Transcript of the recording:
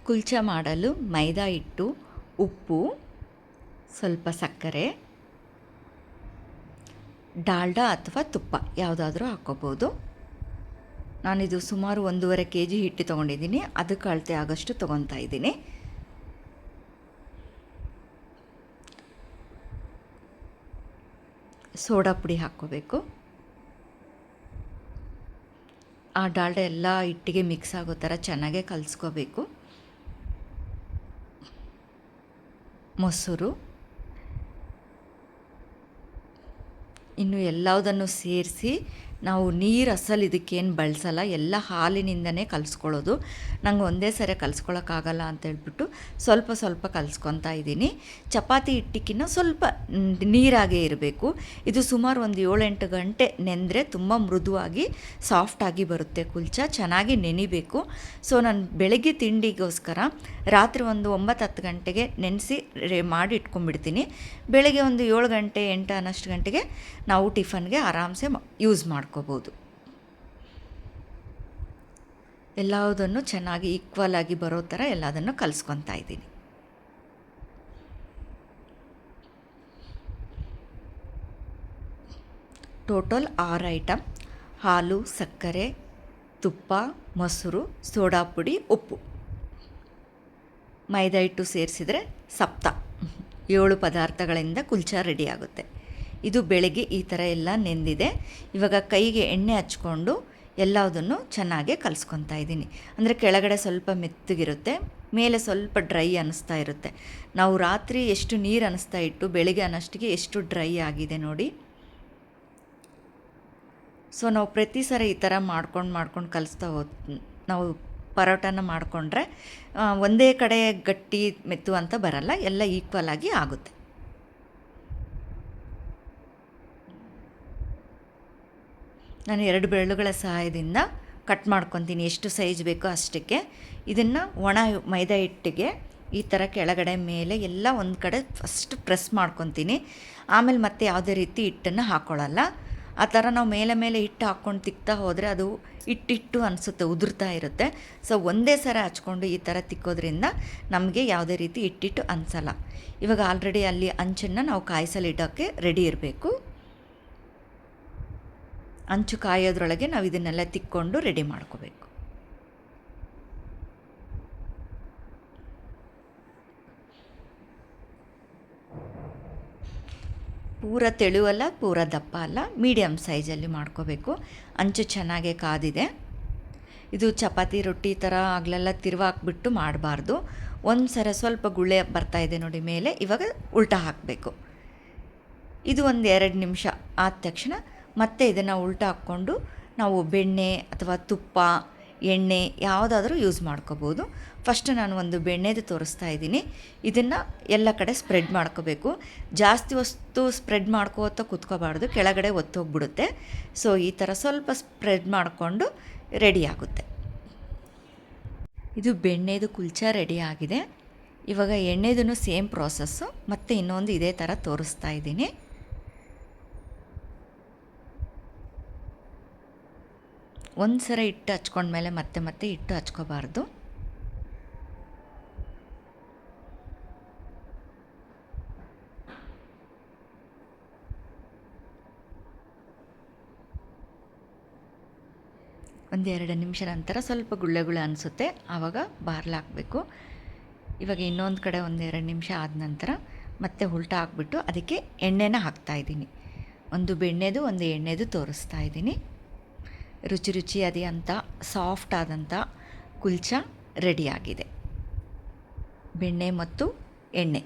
ಕುಲ್ಚಾ ಮಾಡಲು ಮೈದಾ ಹಿಟ್ಟು, ಉಪ್ಪು, ಸ್ವಲ್ಪ ಸಕ್ಕರೆ, ಡಾಲ್ಡಾ ಅಥವಾ ತುಪ್ಪ ಯಾವುದಾದ್ರೂ ಹಾಕ್ಕೋಬೋದು. ನಾನಿದು ಸುಮಾರು 1.5 kg ಹಿಟ್ಟು ತೊಗೊಂಡಿದ್ದೀನಿ. ಅದಕ್ಕೆ ಅಳತೆ ಆಗೋಷ್ಟು ತೊಗೊತಾ ಇದ್ದೀನಿ. ಸೋಡಾ ಪುಡಿ ಹಾಕ್ಕೋಬೇಕು. ಆ ಡಾಲ್ಡಾ ಎಲ್ಲ ಹಿಟ್ಟಿಗೆ ಮಿಕ್ಸ್ ಆಗೋ ಥರ ಚೆನ್ನಾಗೇ ಕಲಿಸ್ಕೋಬೇಕು. ಮೊಸರು, ಇನ್ನು ಎಲ್ಲದನ್ನು ಸೇರಿಸಿ ನಾವು ನೀರು ಅಸಲು ಇದಕ್ಕೇನು ಬಳಸಲ್ಲ, ಎಲ್ಲ ಹಾಲಿನಿಂದನೇ ಕಲಿಸ್ಕೊಳ್ಳೋದು. ನಂಗೆ ಒಂದೇ ಸರಿ ಕಲಿಸ್ಕೊಳ್ಳೋಕ್ಕಾಗಲ್ಲ ಅಂತೇಳ್ಬಿಟ್ಟು ಸ್ವಲ್ಪ ಸ್ವಲ್ಪ ಕಲಿಸ್ಕೊತಾ ಇದ್ದೀನಿ. ಚಪಾತಿ ಹಿಟ್ಟಿಕ್ಕಿಂತ ಸ್ವಲ್ಪ ನೀರಾಗೇ ಇರಬೇಕು. ಇದು ಸುಮಾರು ಒಂದು 7-8 ಗಂಟೆ ನೆಂದರೆ ತುಂಬ ಮೃದುವಾಗಿ ಸಾಫ್ಟಾಗಿ ಬರುತ್ತೆ ಕುಲ್ಚಾ. ಚೆನ್ನಾಗಿ ನೆನಿಬೇಕು. ಸೊ ನಾನು ಬೆಳಗ್ಗೆ ತಿಂಡಿಗೋಸ್ಕರ ರಾತ್ರಿ ಒಂದು 9-10 ಗಂಟೆಗೆ ನೆನೆಸಿ ಮಾಡಿ ಇಟ್ಕೊಂಡ್ಬಿಡ್ತೀನಿ. ಬೆಳಗ್ಗೆ ಒಂದು 7 ಗಂಟೆ 8 ಅನ್ನಷ್ಟು ಗಂಟೆಗೆ ನಾವು ಟಿಫನ್ಗೆ ಆರಾಮ್ಸೆ ಯೂಸ್ ಮಾಡ್ಕೋಬೋದು. ಎಲ್ಲದನ್ನು ಚೆನ್ನಾಗಿ ಈಕ್ವಲ್ ಆಗಿ ಬರೋ ಥರ ಎಲ್ಲದನ್ನು ಕಲಿಸ್ಕೊತಾ ಇದ್ದೀನಿ. ಟೋಟಲ್ 6 ಐಟಮ್: ಹಾಲು, ಸಕ್ಕರೆ, ತುಪ್ಪ, ಮೊಸರು, ಸೋಡಾ ಪುಡಿ, ಉಪ್ಪು, ಮೈದಾ ಹಿಟ್ಟು ಸೇರಿಸಿದರೆ 7 ಪದಾರ್ಥಗಳಿಂದ ಕುಲ್ಚಾ ರೆಡಿ ಆಗುತ್ತೆ. ಇದು ಬೆಳಗ್ಗೆ ಈ ಥರ ಎಲ್ಲ ನೆಂದಿದೆ. ಇವಾಗ ಕೈಗೆ ಎಣ್ಣೆ ಹಚ್ಕೊಂಡು ಎಲ್ಲದನ್ನು ಚೆನ್ನಾಗಿ ಕಲಿಸ್ಕೊತಾ ಇದ್ದೀನಿ. ಅಂದರೆ ಕೆಳಗಡೆ ಸ್ವಲ್ಪ ಮೆತ್ತಗಿರುತ್ತೆ, ಮೇಲೆ ಸ್ವಲ್ಪ ಡ್ರೈ ಅನ್ನಿಸ್ತಾ ಇರುತ್ತೆ. ನಾವು ರಾತ್ರಿ ಎಷ್ಟು ನೀರು ಅನ್ನಿಸ್ತಾ ಇಟ್ಟು ಬೆಳಗ್ಗೆ ಅನ್ನೋಷ್ಟಿಗೆ ಎಷ್ಟು ಡ್ರೈ ಆಗಿದೆ ನೋಡಿ. ಸೊ ನಾವು ಪ್ರತಿ ಸಲ ಈ ಥರ ಮಾಡ್ಕೊಂಡು ಕಲಿಸ್ತಾ ನಾವು ಪರೋಟನ ಮಾಡಿಕೊಂಡ್ರೆ ಒಂದೇ ಕಡೆ ಗಟ್ಟಿ ಮೆತ್ತು ಅಂತ ಬರಲ್ಲ, ಎಲ್ಲ ಈಕ್ವಲ್ ಆಗಿ ಆಗುತ್ತೆ. ನಾನು 2 ಬೆರಳುಗಳ ಸಹಾಯದಿಂದ ಕಟ್ ಮಾಡ್ಕೊತೀನಿ, ಎಷ್ಟು ಸೈಜ್ ಬೇಕೋ ಅಷ್ಟಕ್ಕೆ. ಇದನ್ನು ಒಣ ಮೈದಾ ಹಿಟ್ಟಿಗೆ ಈ ಥರ ಕೆಳಗಡೆ ಮೇಲೆ ಎಲ್ಲ ಒಂದು ಕಡೆ ಫಸ್ಟ್ ಪ್ರೆಸ್ ಮಾಡ್ಕೊತೀನಿ. ಆಮೇಲೆ ಮತ್ತೆ ಯಾವುದೇ ರೀತಿ ಹಿಟ್ಟನ್ನು ಹಾಕ್ಕೊಳ್ಳಲ್ಲ. ಆ ಥರ ನಾವು ಮೇಲೆ ಹಿಟ್ಟು ಹಾಕ್ಕೊಂಡು ತಿಕ್ತಾ ಹೋದರೆ ಅದು ಹಿಟ್ಟಿಟ್ಟು ಅನಿಸುತ್ತೆ, ಉದುರ್ತಾ ಇರುತ್ತೆ. ಸೊ ಒಂದೇ ಸರ ಹಚ್ಕೊಂಡು ಈ ಥರ ತಿಕ್ಕೋದ್ರಿಂದ ನಮಗೆ ಯಾವುದೇ ರೀತಿ ಹಿಟ್ಟಿಟ್ಟು ಅನಿಸಲ್ಲ. ಇವಾಗ ಆಲ್ರೆಡಿ ಅಲ್ಲಿ ಅಂಚನ್ನು ನಾವು ಕಾಯಿಸಲು ಇಡೋಕ್ಕೆ ರೆಡಿ ಇರಬೇಕು. ಅಂಚು ಕಾಯೋದ್ರೊಳಗೆ ನಾವು ಇದನ್ನೆಲ್ಲ ತಿಕ್ಕೊಂಡು ರೆಡಿ ಮಾಡ್ಕೋಬೇಕು. ಪೂರ ತೆಳುವಲ್ಲ, ಪೂರ ದಪ್ಪ ಅಲ್ಲ, ಮೀಡಿಯಮ್ ಸೈಜಲ್ಲಿ ಮಾಡ್ಕೋಬೇಕು. ಅಂಚು ಚೆನ್ನಾಗೇ ಕಾದಿದೆ. ಇದು ಚಪಾತಿ ರೊಟ್ಟಿ ಥರ ಆಗಲೆಲ್ಲ ತಿರುವಾಕ್ಬಿಟ್ಟು ಮಾಡಬಾರ್ದು. ಒಂದು ಸಲ ಸ್ವಲ್ಪ ಗುಳ್ಳೆ ಬರ್ತಾಯಿದೆ ನೋಡಿ ಮೇಲೆ, ಇವಾಗ ಉಲ್ಟಾ ಹಾಕಬೇಕು. ಇದು ಒಂದು 2 ನಿಮಿಷ ಆದ ತಕ್ಷಣ ಮತ್ತೆ ಇದನ್ನು ಉಲ್ಟಾ ಹಾಕ್ಕೊಂಡು ನಾವು ಬೆಣ್ಣೆ ಅಥವಾ ತುಪ್ಪ, ಎಣ್ಣೆ ಯಾವುದಾದ್ರೂ ಯೂಸ್ ಮಾಡ್ಕೋಬೋದು. ಫಸ್ಟ್ ನಾನು ಒಂದು ಬೆಣ್ಣೆದು ತೋರಿಸ್ತಾ ಇದ್ದೀನಿ. ಇದನ್ನು ಎಲ್ಲ ಕಡೆ ಸ್ಪ್ರೆಡ್ ಮಾಡ್ಕೋಬೇಕು. ಜಾಸ್ತಿ ವಸ್ತು ಸ್ಪ್ರೆಡ್ ಮಾಡ್ಕೋತಾ ಕೂತ್ಕೋಬಾರ್ದು, ಕೆಳಗಡೆ ಒತ್ತೋಗ್ಬಿಡುತ್ತೆ. ಸೊ ಈ ಥರ ಸ್ವಲ್ಪ ಸ್ಪ್ರೆಡ್ ಮಾಡಿಕೊಂಡು ರೆಡಿ ಆಗುತ್ತೆ. ಇದು ಬೆಣ್ಣೆದು ಕುಲ್ಚಾ ರೆಡಿ ಆಗಿದೆ. ಇವಾಗ ಎಣ್ಣೆದೂ ಸೇಮ್ ಪ್ರಾಸೆಸ್ಸು, ಮತ್ತು ಇನ್ನೊಂದು ಇದೇ ಥರ ತೋರಿಸ್ತಾ ಇದ್ದೀನಿ. ಒಂದು ಸಲ ಹಿಟ್ಟು ಹಚ್ಕೊಂಡ್ಮೇಲೆ ಮತ್ತೆ ಹಿಟ್ಟು ಹಚ್ಕೋಬಾರ್ದು. ಒಂದು 2 ನಿಮಿಷ ನಂತರ ಸ್ವಲ್ಪ ಗುಳ್ಳೆಗಳು ಅನಿಸುತ್ತೆ, ಆವಾಗ ಬಾರ್ಲಾಕಬೇಕು. ಇವಾಗ ಇನ್ನೊಂದು ಕಡೆ ಒಂದು 2 ನಿಮಿಷ ಆದ ನಂತರ ಮತ್ತೆ ಉಲ್ಟಾ ಹಾಕ್ಬಿಟ್ಟು ಅದಕ್ಕೆ ಎಣ್ಣೆನ ಹಾಕ್ತಾಯಿದ್ದೀನಿ. ಒಂದು ಬೆಣ್ಣೆದು ಒಂದು ಎಣ್ಣೆದು ತೋರಿಸ್ತಾ ಇದ್ದೀನಿ. ರುಚಿಯಾದಂಥ ಸಾಫ್ಟ್ ಆದಂಥ ಕುಲ್ಚಾ ರೆಡಿಯಾಗಿದೆ. ಬೆಣ್ಣೆ ಮತ್ತು ಎಣ್ಣೆ